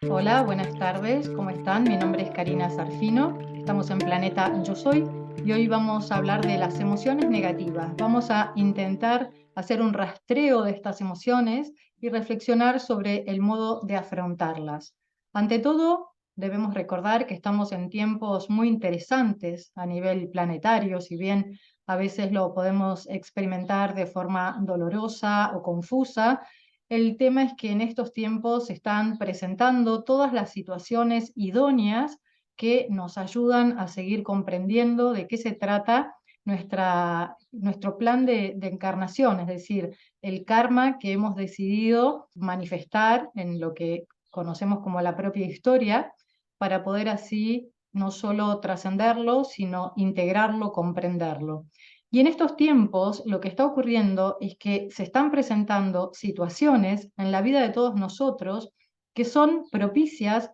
Hola, buenas tardes, ¿cómo están? Mi nombre es Karina Sarfino, estamos en Planeta Yo Soy y hoy vamos a hablar de las emociones negativas. Vamos a intentar hacer un rastreo de estas emociones y reflexionar sobre el modo de afrontarlas. Ante todo, debemos recordar que estamos en tiempos muy interesantes a nivel planetario, si bien a veces lo podemos experimentar de forma dolorosa o confusa. El tema es que en estos tiempos se están presentando todas las situaciones idóneas que nos ayudan a seguir comprendiendo de qué se trata nuestro plan de encarnación, es decir, el karma que hemos decidido manifestar en lo que conocemos como la propia historia, para poder así no solo trascenderlo, sino integrarlo, comprenderlo. Y en estos tiempos lo que está ocurriendo es que se están presentando situaciones en la vida de todos nosotros que son propicias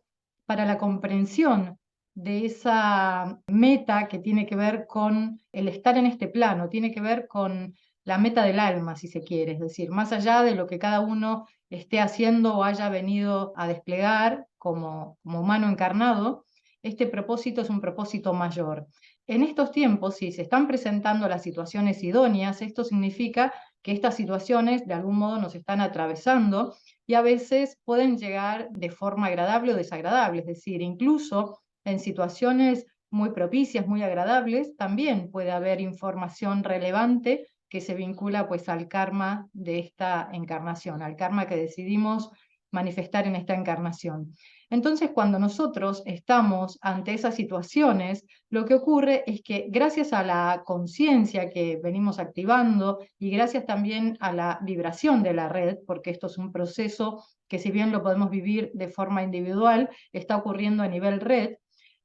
para la comprensión de esa meta que tiene que ver con el estar en este plano, tiene que ver con la meta del alma, si se quiere, es decir, más allá de lo que cada uno esté haciendo o haya venido a desplegar como humano encarnado, este propósito es un propósito mayor. En estos tiempos, si se están presentando las situaciones idóneas, esto significa que estas situaciones de algún modo nos están atravesando y a veces pueden llegar de forma agradable o desagradable, es decir, incluso en situaciones muy propicias, muy agradables, también puede haber información relevante que se vincula pues al karma de esta encarnación, al karma que decidimos manifestar en esta encarnación. Entonces, cuando nosotros estamos ante esas situaciones, lo que ocurre es que gracias a la conciencia que venimos activando y gracias también a la vibración de la red, porque esto es un proceso que si bien lo podemos vivir de forma individual, está ocurriendo a nivel red,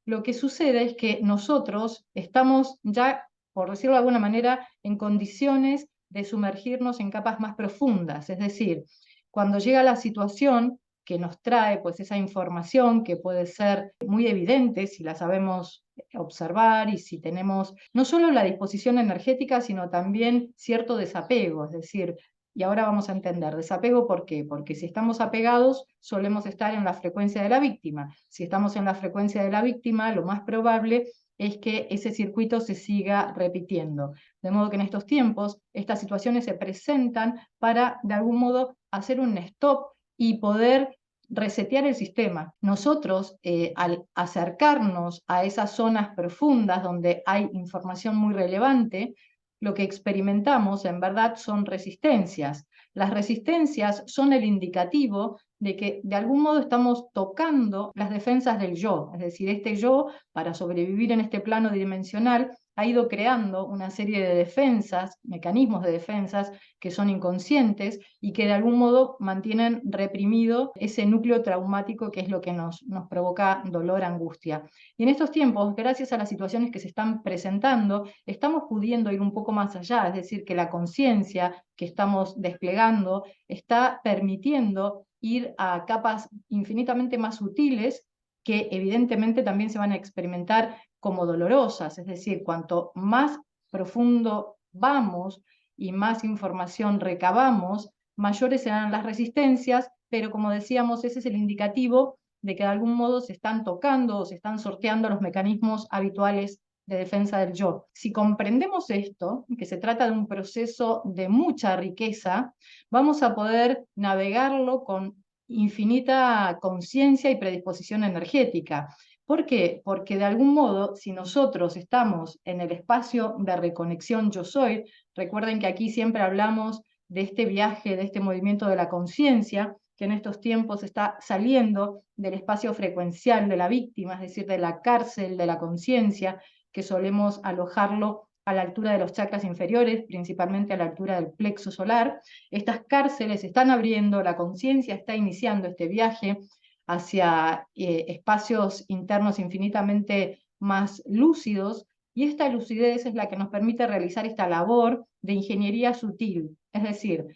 lo que sucede es que nosotros estamos ya, por decirlo de alguna manera, en condiciones de sumergirnos en capas más profundas. Es decir, cuando llega la situación que nos trae pues esa información que puede ser muy evidente si la sabemos observar y si tenemos no solo la disposición energética, sino también cierto desapego, es decir, y ahora vamos a entender, desapego ¿por qué? Porque si estamos apegados, solemos estar en la frecuencia de la víctima. Si estamos en la frecuencia de la víctima, lo más probable es que ese circuito se siga repitiendo. De modo que en estos tiempos, estas situaciones se presentan para, de algún modo, hacer un stop y poder resetear el sistema. Nosotros, al acercarnos a esas zonas profundas donde hay información muy relevante, lo que experimentamos en verdad son resistencias. Las resistencias son el indicativo de que de algún modo estamos tocando las defensas del yo, es decir, este yo, para sobrevivir en este plano dimensional, ha ido creando una serie de defensas, mecanismos de defensas que son inconscientes y que de algún modo mantienen reprimido ese núcleo traumático que es lo que nos provoca dolor, angustia. Y en estos tiempos, gracias a las situaciones que se están presentando, estamos pudiendo ir un poco más allá, es decir, que la conciencia que estamos desplegando está permitiendo ir a capas infinitamente más sutiles que evidentemente también se van a experimentar como dolorosas, es decir, cuanto más profundo vamos y más información recabamos, mayores serán las resistencias, pero como decíamos, ese es el indicativo de que de algún modo se están tocando o se están sorteando los mecanismos habituales de defensa del yo. Si comprendemos esto, que se trata de un proceso de mucha riqueza, vamos a poder navegarlo con infinita conciencia y predisposición energética. ¿Por qué? Porque de algún modo, si nosotros estamos en el espacio de reconexión yo soy, recuerden que aquí siempre hablamos de este viaje, de este movimiento de la conciencia, que en estos tiempos está saliendo del espacio frecuencial de la víctima, es decir, de la cárcel de la conciencia, que solemos alojarlo a la altura de los chakras inferiores, principalmente a la altura del plexo solar. Estas cárceles están abriendo, la conciencia está iniciando este viaje hacia espacios internos infinitamente más lúcidos, y esta lucidez es la que nos permite realizar esta labor de ingeniería sutil, es decir,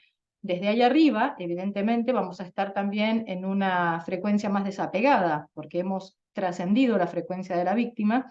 desde ahí arriba, evidentemente, vamos a estar también en una frecuencia más desapegada, porque hemos trascendido la frecuencia de la víctima,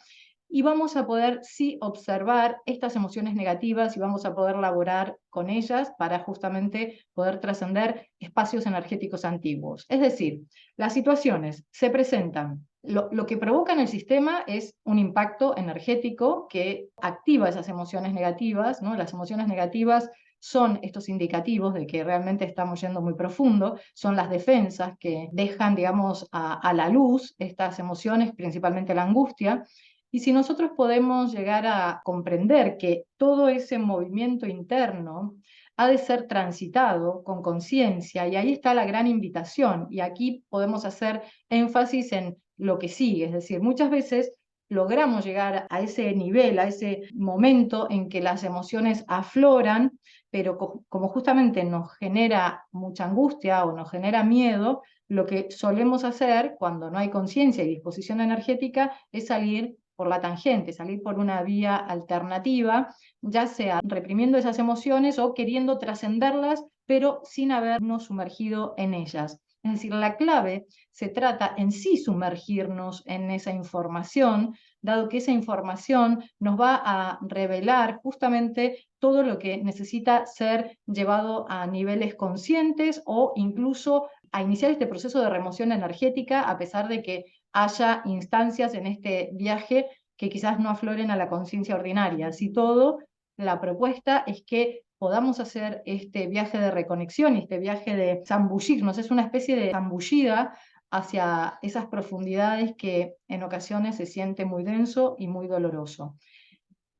y vamos a poder sí observar estas emociones negativas y vamos a poder laborar con ellas para justamente poder trascender espacios energéticos antiguos. Es decir, las situaciones se presentan. Lo que provoca en el sistema es un impacto energético que activa esas emociones negativas, ¿no? Las emociones negativas son estos indicativos de que realmente estamos yendo muy profundo, son las defensas que dejan, digamos, a la luz estas emociones, principalmente la angustia. Y si nosotros podemos llegar a comprender que todo ese movimiento interno ha de ser transitado con conciencia, y ahí está la gran invitación, y aquí podemos hacer énfasis en lo que sigue, es decir, muchas veces logramos llegar a ese nivel, a ese momento en que las emociones afloran, pero como justamente nos genera mucha angustia o nos genera miedo, lo que solemos hacer cuando no hay conciencia y disposición energética es salir por la tangente, salir por una vía alternativa, ya sea reprimiendo esas emociones o queriendo trascenderlas, pero sin habernos sumergido en ellas. Es decir, la clave se trata en sí sumergirnos en esa información, dado que esa información nos va a revelar justamente todo lo que necesita ser llevado a niveles conscientes o incluso a iniciar este proceso de remoción energética, a pesar de que haya instancias en este viaje que quizás no afloren a la conciencia ordinaria. Así todo, la propuesta es que podamos hacer este viaje de reconexión, este viaje de zambullirnos, es una especie de zambullida hacia esas profundidades que en ocasiones se siente muy denso y muy doloroso.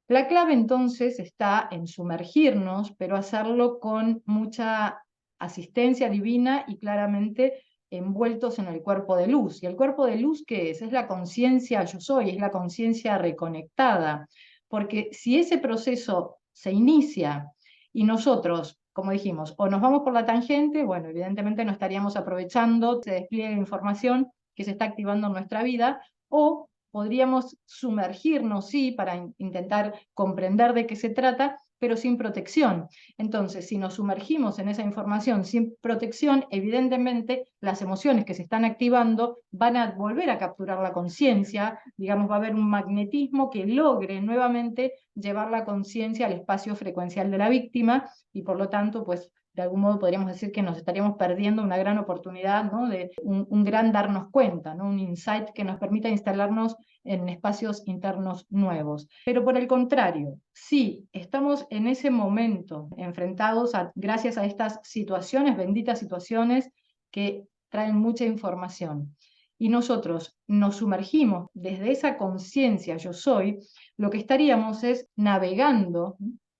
La clave entonces está en sumergirnos, pero hacerlo con mucha asistencia divina y claramente envueltos en el cuerpo de luz. ¿Y el cuerpo de luz qué es? Es la conciencia yo soy, es la conciencia reconectada. Porque si ese proceso se inicia y nosotros, como dijimos, o nos vamos por la tangente, bueno, evidentemente no estaríamos aprovechando ese despliegue de información que se está activando en nuestra vida, o podríamos sumergirnos, sí, para intentar comprender de qué se trata, pero sin protección. Entonces, si nos sumergimos en esa información sin protección, evidentemente las emociones que se están activando van a volver a capturar la conciencia, digamos, va a haber un magnetismo que logre nuevamente llevar la conciencia al espacio frecuencial de la víctima y por lo tanto, pues de algún modo podríamos decir que nos estaríamos perdiendo una gran oportunidad, ¿no? De un gran darnos cuenta, ¿no? Un insight que nos permita instalarnos en espacios internos nuevos. Pero por el contrario, si estamos en ese momento enfrentados gracias a estas situaciones, benditas situaciones que traen mucha información, y nosotros nos sumergimos desde esa conciencia yo soy, lo que estaríamos es navegando,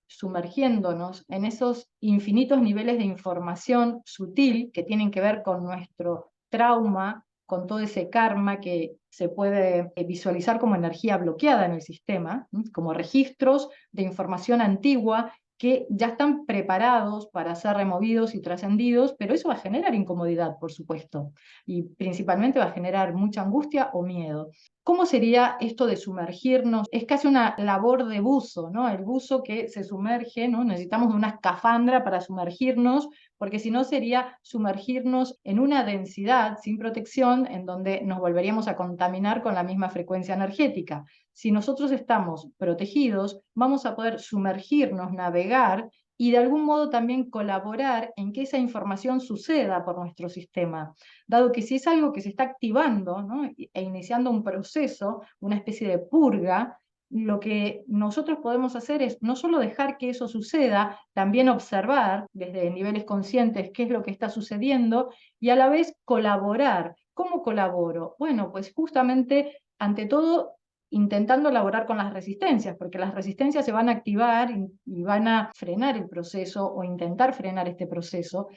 sumergiéndonos en esos infinitos niveles de información sutil que tienen que ver con nuestro trauma, con todo ese karma que se puede visualizar como energía bloqueada en el sistema, como registros de información antigua que ya están preparados para ser removidos y trascendidos, pero eso va a generar incomodidad, por supuesto, y principalmente va a generar mucha angustia o miedo. ¿Cómo sería esto de sumergirnos? Es casi una labor de buzo, ¿no? El buzo que se sumerge, ¿no? Necesitamos una escafandra para sumergirnos, porque si no sería sumergirnos en una densidad sin protección en donde nos volveríamos a contaminar con la misma frecuencia energética. Si nosotros estamos protegidos, vamos a poder sumergirnos, navegar y de algún modo también colaborar en que esa información suceda por nuestro sistema, dado que si es algo que se está activando, ¿no? E iniciando un proceso, una especie de purga, lo que nosotros podemos hacer es no solo dejar que eso suceda, también observar desde niveles conscientes qué es lo que está sucediendo y a la vez colaborar. ¿Cómo colaboro? Bueno, pues justamente, ante todo, intentando elaborar con las resistencias, porque las resistencias se van a activar y van a frenar el proceso o intentar frenar este proceso.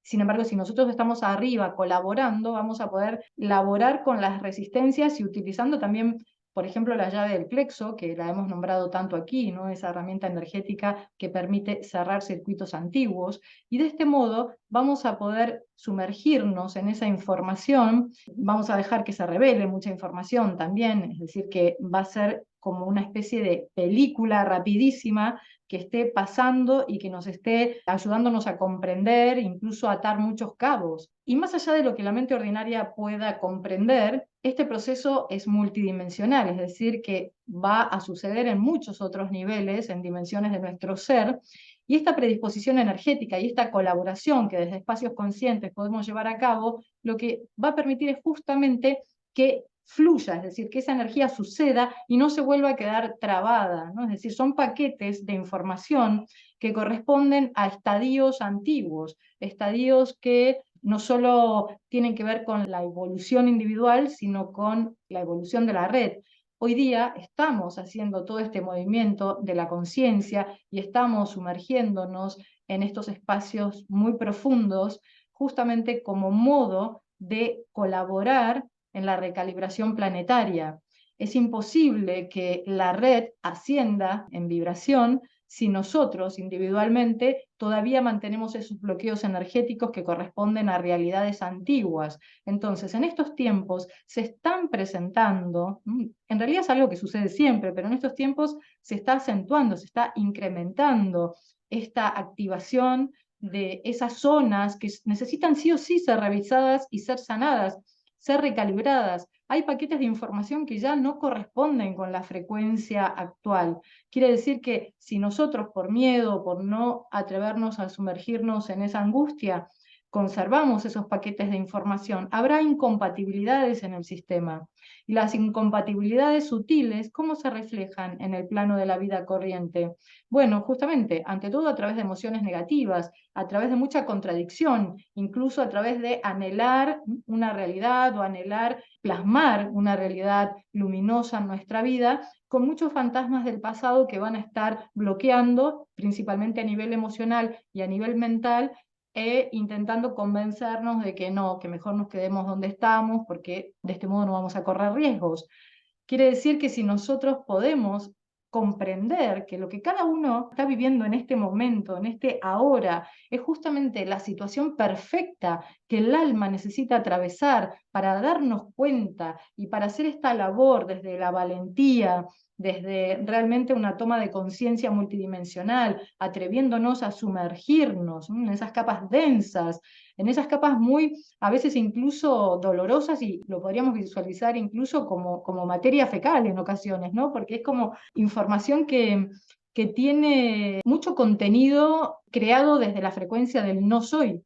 Sin embargo, si nosotros estamos arriba colaborando, vamos a poder laborar con las resistencias y utilizando también, por ejemplo, la llave del plexo, que la hemos nombrado tanto aquí, ¿no? Esa herramienta energética que permite cerrar circuitos antiguos. Y de este modo vamos a poder sumergirnos en esa información, vamos a dejar que se revele mucha información también, es decir, que va a ser como una especie de película rapidísima que esté pasando y que nos esté ayudándonos a comprender, incluso a atar muchos cabos. Y más allá de lo que la mente ordinaria pueda comprender, este proceso es multidimensional, es decir, que va a suceder en muchos otros niveles, en dimensiones de nuestro ser, y esta predisposición energética y esta colaboración que desde espacios conscientes podemos llevar a cabo, lo que va a permitir es justamente que fluya, es decir, que esa energía suceda y no se vuelva a quedar trabada, ¿no? Es decir, son paquetes de información que corresponden a estadios antiguos, estadios que no solo tienen que ver con la evolución individual, sino con la evolución de la red. Hoy día estamos haciendo todo este movimiento de la conciencia y estamos sumergiéndonos en estos espacios muy profundos, justamente como modo de colaborar en la recalibración planetaria. Es imposible que la red ascienda en vibración si nosotros individualmente todavía mantenemos esos bloqueos energéticos que corresponden a realidades antiguas. Entonces, en estos tiempos se están presentando, en realidad es algo que sucede siempre, pero en estos tiempos se está acentuando, se está incrementando esta activación de esas zonas que necesitan sí o sí ser revisadas y ser sanadas, ser recalibradas. Hay paquetes de información que ya no corresponden con la frecuencia actual. Quiere decir que si nosotros por miedo, por no atrevernos a sumergirnos en esa angustia, conservamos esos paquetes de información, habrá incompatibilidades en el sistema. Y las incompatibilidades sutiles, ¿cómo se reflejan en el plano de la vida corriente? Bueno, justamente, ante todo a través de emociones negativas, a través de mucha contradicción, incluso a través de anhelar una realidad o anhelar plasmar una realidad luminosa en nuestra vida, con muchos fantasmas del pasado que van a estar bloqueando, principalmente a nivel emocional y a nivel mental, intentando convencernos de que no, que mejor nos quedemos donde estamos, porque de este modo no vamos a correr riesgos. Quiere decir que si nosotros podemos comprender que lo que cada uno está viviendo en este momento, en este ahora, es justamente la situación perfecta que el alma necesita atravesar para darnos cuenta y para hacer esta labor desde la valentía, desde realmente una toma de conciencia multidimensional, atreviéndonos a sumergirnos en esas capas densas, en esas capas muy, a veces incluso dolorosas, y lo podríamos visualizar incluso como materia fecal en ocasiones, ¿no? Porque es como información que tiene mucho contenido creado desde la frecuencia del no soy,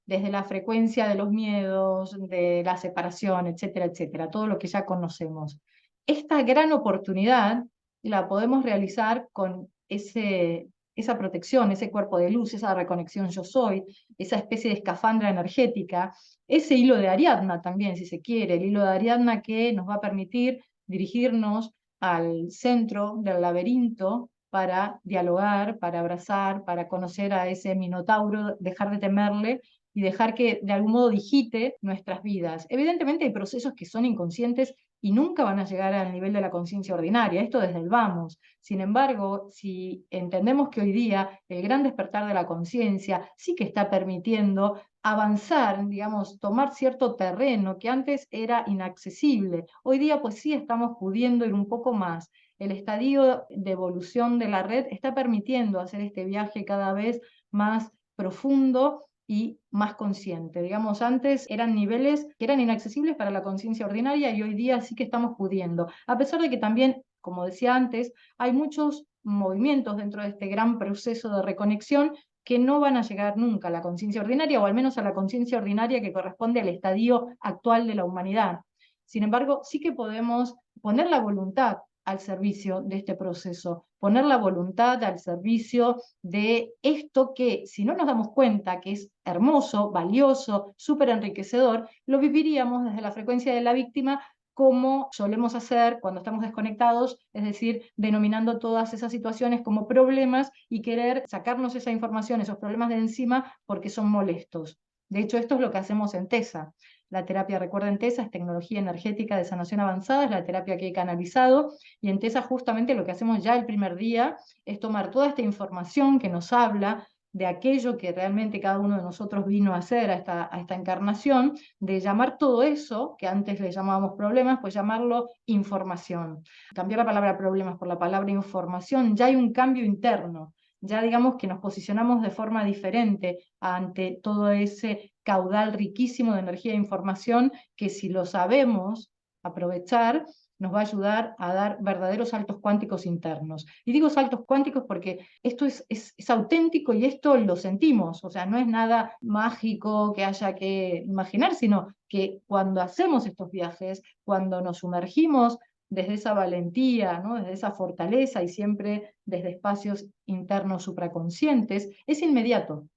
desde la frecuencia de los miedos, de la separación, etcétera, etcétera, todo lo que ya conocemos. Esta gran oportunidad la podemos realizar con esa protección, ese cuerpo de luz, esa reconexión yo soy, esa especie de escafandra energética, ese hilo de Ariadna también, si se quiere, el hilo de Ariadna que nos va a permitir dirigirnos al centro del laberinto para dialogar, para abrazar, para conocer a ese minotauro, dejar de temerle y dejar que de algún modo digite nuestras vidas. Evidentemente hay procesos que son inconscientes y nunca van a llegar al nivel de la conciencia ordinaria, esto desde el vamos. Sin embargo, si entendemos que hoy día el gran despertar de la conciencia sí que está permitiendo avanzar, digamos, tomar cierto terreno que antes era inaccesible, hoy día pues sí estamos pudiendo ir un poco más. El estadio de evolución de la red está permitiendo hacer este viaje cada vez más profundo y más consciente. Digamos, antes eran niveles que eran inaccesibles para la conciencia ordinaria y hoy día sí que estamos pudiendo. A pesar de que también, como decía antes, hay muchos movimientos dentro de este gran proceso de reconexión que no van a llegar nunca a la conciencia ordinaria, o al menos a la conciencia ordinaria que corresponde al estadio actual de la humanidad. Sin embargo, sí que podemos poner la voluntad al servicio de este proceso, poner la voluntad al servicio de esto que, si no nos damos cuenta que es hermoso, valioso, súper enriquecedor, lo viviríamos desde la frecuencia de la víctima, como solemos hacer cuando estamos desconectados, es decir, denominando todas esas situaciones como problemas y querer sacarnos esa información, esos problemas de encima porque son molestos. De hecho, esto es lo que hacemos en TESA. La terapia, recuerden, TESA es tecnología energética de sanación avanzada, es la terapia que he canalizado, y en TESA justamente lo que hacemos ya el primer día es tomar toda esta información que nos habla de aquello que realmente cada uno de nosotros vino a hacer a esta encarnación, de llamar todo eso, que antes le llamábamos problemas, pues llamarlo información. Cambiar la palabra problemas por la palabra información, ya hay un cambio interno, ya digamos que nos posicionamos de forma diferente ante todo ese caudal riquísimo de energía e información que si lo sabemos aprovechar, nos va a ayudar a dar verdaderos saltos cuánticos internos. Y digo saltos cuánticos porque esto es auténtico y esto lo sentimos, o sea, no es nada mágico que haya que imaginar, sino que cuando hacemos estos viajes, cuando nos sumergimos desde esa valentía, ¿no? Desde esa fortaleza y siempre desde espacios internos supraconscientes, es inmediato.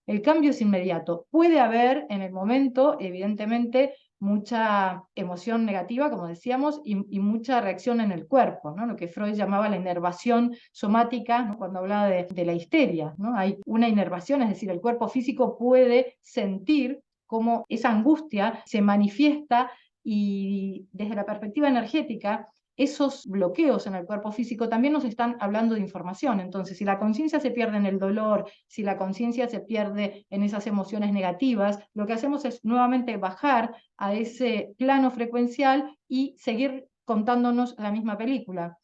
El cambio es inmediato. Puede haber en el momento, evidentemente, mucha emoción negativa, como decíamos, y mucha reacción en el cuerpo, ¿no? Lo que Freud llamaba la inervación somática, ¿no? Cuando hablaba de la histeria, ¿no? Hay una inervación, es decir, el cuerpo físico puede sentir cómo esa angustia se manifiesta y desde la perspectiva energética esos bloqueos en el cuerpo físico también nos están hablando de información. Entonces, si la conciencia se pierde en el dolor, si la conciencia se pierde en esas emociones negativas, lo que hacemos es nuevamente bajar a ese plano frecuencial y seguir contándonos la misma película.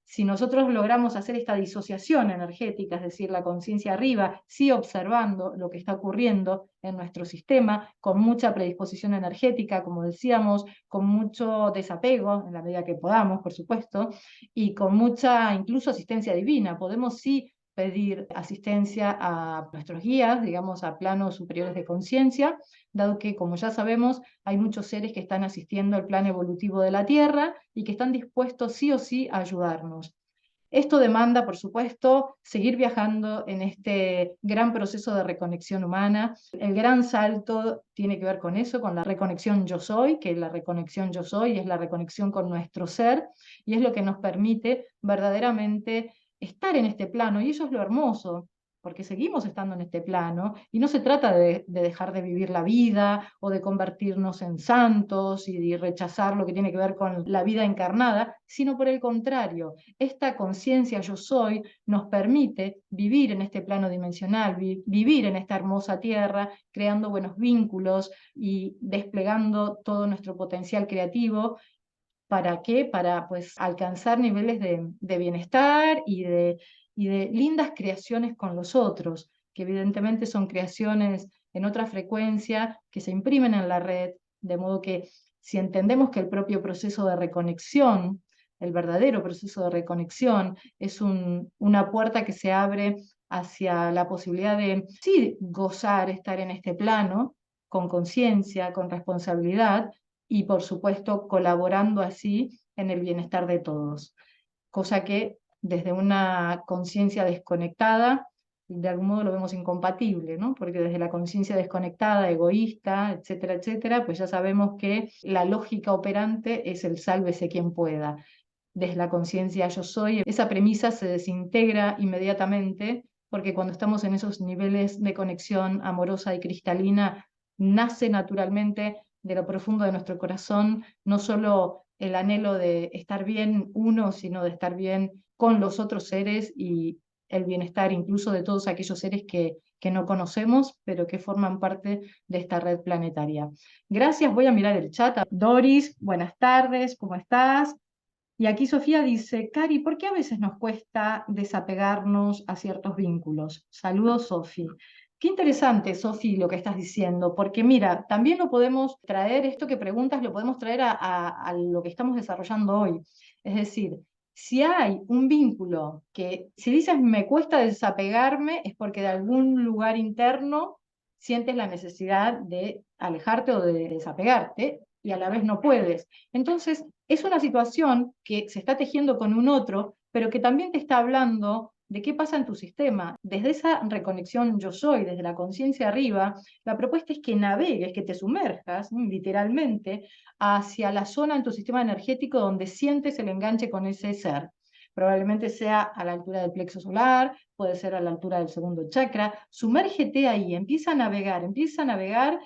Si nosotros logramos hacer esta disociación energética, es decir, la conciencia arriba, sí observando lo que está ocurriendo en nuestro sistema, con mucha predisposición energética, como decíamos, con mucho desapego, en la medida que podamos, por supuesto, y con mucha incluso asistencia divina. Podemos sí pedir asistencia a nuestros guías, digamos, a planos superiores de conciencia, dado que, como ya sabemos, hay muchos seres que están asistiendo al plan evolutivo de la Tierra y que están dispuestos sí o sí a ayudarnos. Esto demanda, por supuesto, seguir viajando en este gran proceso de reconexión humana. El gran salto tiene que ver con eso, con la reconexión yo soy, que la reconexión yo soy es la reconexión con nuestro ser y es lo que nos permite verdaderamente estar en este plano. Y eso es lo hermoso, porque seguimos estando en este plano y no se trata de dejar de vivir la vida o de convertirnos en santos y de rechazar lo que tiene que ver con la vida encarnada, sino por el contrario, esta conciencia yo soy nos permite vivir en este plano dimensional, vivir en esta hermosa tierra, creando buenos vínculos y desplegando todo nuestro potencial creativo. ¿Para qué? Para pues alcanzar niveles de bienestar y de lindas creaciones con los otros, que evidentemente son creaciones en otra frecuencia que se imprimen en la red, de modo que si entendemos que el propio proceso de reconexión, el verdadero proceso de reconexión, es una puerta que se abre hacia la posibilidad de, sí, gozar, estar en este plano, con conciencia, con responsabilidad, y por supuesto colaborando así en el bienestar de todos, cosa que desde una conciencia desconectada, de algún modo lo vemos incompatible, ¿no? Porque desde la conciencia desconectada, egoísta, etcétera, etcétera, pues ya sabemos que la lógica operante es el sálvese quien pueda. Desde la conciencia yo soy, esa premisa se desintegra inmediatamente porque cuando estamos en esos niveles de conexión amorosa y cristalina, nace naturalmente de lo profundo de nuestro corazón no solo el anhelo de estar bien uno, sino de estar bien con los otros seres y el bienestar incluso de todos aquellos seres que no conocemos, pero que forman parte de esta red planetaria. Gracias, voy a mirar el chat. Doris, buenas tardes, ¿cómo estás? Y aquí Sofía dice, Cari, ¿por qué a veces nos cuesta desapegarnos a ciertos vínculos? Saludos, Sofi. Qué interesante, Sofi, lo que estás diciendo, porque mira, también lo podemos traer, esto que preguntas, lo podemos traer a lo que estamos desarrollando hoy. Es decir, si hay un vínculo que, si dices me cuesta desapegarme, es porque de algún lugar interno sientes la necesidad de alejarte o de desapegarte y a la vez no puedes. Entonces, es una situación que se está tejiendo con un otro, pero que también te está hablando de qué pasa en tu sistema. Desde esa reconexión yo soy, desde la conciencia arriba, la propuesta es que navegues, que te sumerjas, literalmente, hacia la zona en tu sistema energético donde sientes el enganche con ese ser. Probablemente sea a la altura del plexo solar, puede ser a la altura del segundo chakra. Sumérgete ahí, empieza a navegar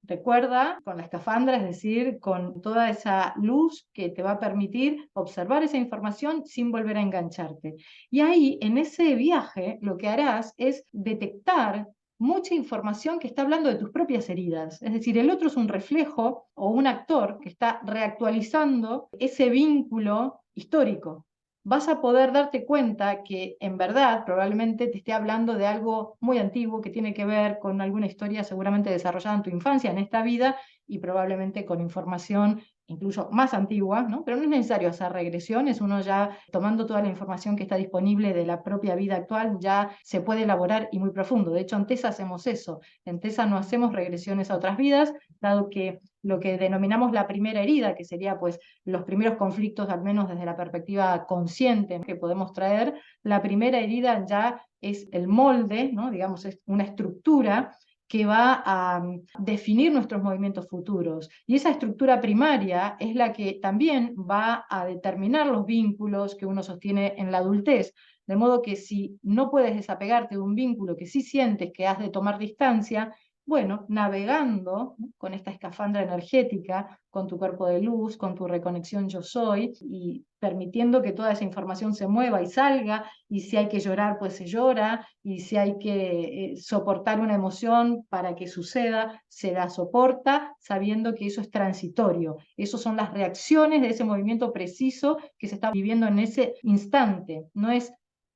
Recuerda, con la escafandra, es decir, con toda esa luz que te va a permitir observar esa información sin volver a engancharte. Y ahí, en ese viaje, lo que harás es detectar mucha información que está hablando de tus propias heridas. Es decir, el otro es un reflejo o un actor que está reactualizando ese vínculo histórico. Vas a poder darte cuenta que en verdad probablemente te esté hablando de algo muy antiguo que tiene que ver con alguna historia seguramente desarrollada en tu infancia, en esta vida, y probablemente con información incluso más antigua, ¿no? Pero no es necesario hacer regresiones, uno ya tomando toda la información que está disponible de la propia vida actual ya se puede elaborar y muy profundo. De hecho, en TESA hacemos eso, en TESA no hacemos regresiones a otras vidas, dado que lo que denominamos la primera herida, que sería pues los primeros conflictos, al menos desde la perspectiva consciente que podemos traer, la primera herida ya es el molde, ¿no? Digamos, es una estructura que va a definir nuestros movimientos futuros. Y esa estructura primaria es la que también va a determinar los vínculos que uno sostiene en la adultez. De modo que si no puedes desapegarte de un vínculo que sí sientes que has de tomar distancia, bueno, navegando, ¿no?, con esta escafandra energética, con tu cuerpo de luz, con tu reconexión yo soy, y permitiendo que toda esa información se mueva y salga, y si hay que llorar, pues se llora, y si hay que soportar una emoción para que suceda, se la soporta, sabiendo que eso es transitorio. Esas son las reacciones de ese movimiento preciso que se está viviendo en ese instante, no es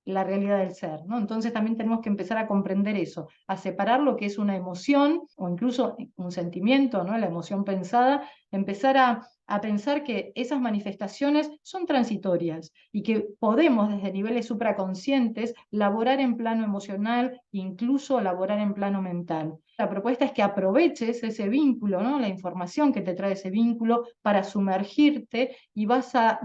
la realidad del ser, ¿no? Entonces también tenemos que empezar a comprender eso, a separar lo que es una emoción o incluso un sentimiento, ¿no? La emoción pensada, empezar a pensar que esas manifestaciones son transitorias y que podemos desde niveles supraconscientes laborar en plano emocional, incluso laborar en plano mental. La propuesta es que aproveches ese vínculo, ¿no?, la información que te trae ese vínculo para sumergirte, y vas a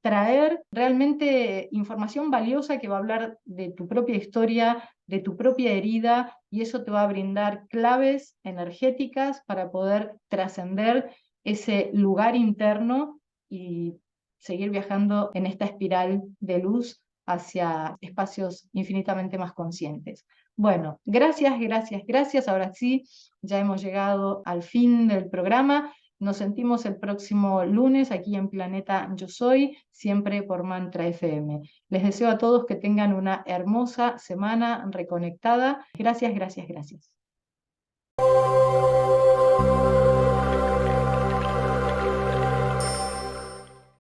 traer realmente información valiosa que va a hablar de tu propia historia, de tu propia herida, y eso te va a brindar claves energéticas para poder trascender ese lugar interno y seguir viajando en esta espiral de luz hacia espacios infinitamente más conscientes. Bueno, gracias, gracias, gracias. Ahora sí, ya hemos llegado al fin del programa. Nos sentimos el próximo lunes aquí en Planeta Yo Soy, siempre por Mantra FM. Les deseo a todos que tengan una hermosa semana reconectada. Gracias, gracias, gracias.